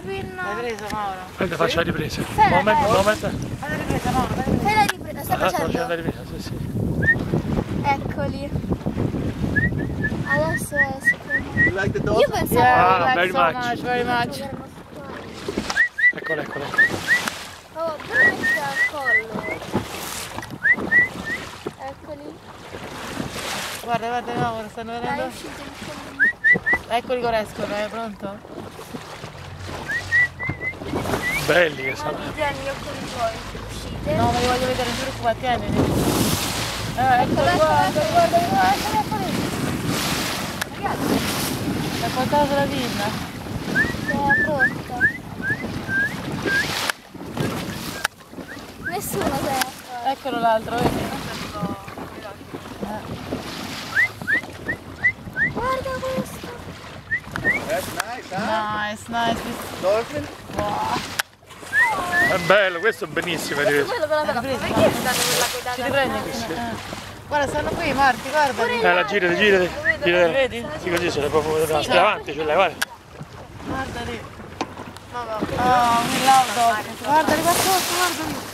pinna. L'hai presa Mauro? Aspetta, faccio la ripresa. Fai la Moment. Fai la ripresa Mauro, fai la ripresa. Fai la ripresa, sta Sto facendo la facendo? ripresa, sì, sì. Eccoli. Adesso escono. You like the dog? Io pensavo... Ah, Like very so much. very much. Eccolo, eccolo. Oh, però mette al collo. Eccoli. Guarda, guarda Mauro, stanno Dai, venendo. uscite il collo. Eccoli che escono, pronto? Belli che sono. Tieni io con i tuoi. Uscite. No, ma li voglio vedere, non ti preoccupare, tienili. Eccolo, Ecco, guarda, ecco. guarda, guarda, eccoli. Ragazzi, mi ha portato la pinna. Si è rotta. Nessuno si è. Eccolo l'altro, vedi? Guarda questo. That's nice, huh? Nice, nice. Dolphin? È bello, questo è benissimo. Quello con la Hai tappa. preso? Perché mi danno quella guidata? Ci ti prendi? Guarda, stanno qui, Marti, guarda. La girate. Li vedi? Sì, così se le proprio da davanti, ce l'hai, guarda. Guarda lì. Oh, we love dolphins. Guarda lì qua sotto, guarda lì.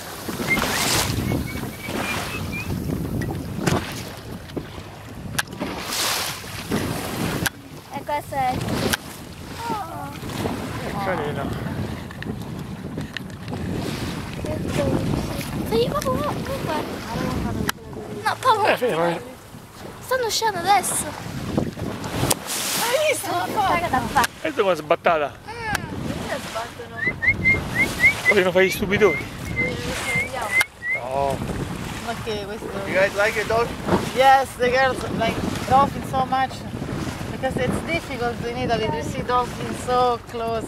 E questo è... Oh, Carino. che dolce. Sì, ma comunque... No, Paolo, Fermo. stanno uscendo adesso. Hai visto? Raga, da fare. Questo come sbattata. Perché sbattono? Poi non fai gli stupidoni. No. Ma che questo? You guys like it, dolphin? Yes, the girls like dolphins so much because it's difficult in Italy to see dolphins so close.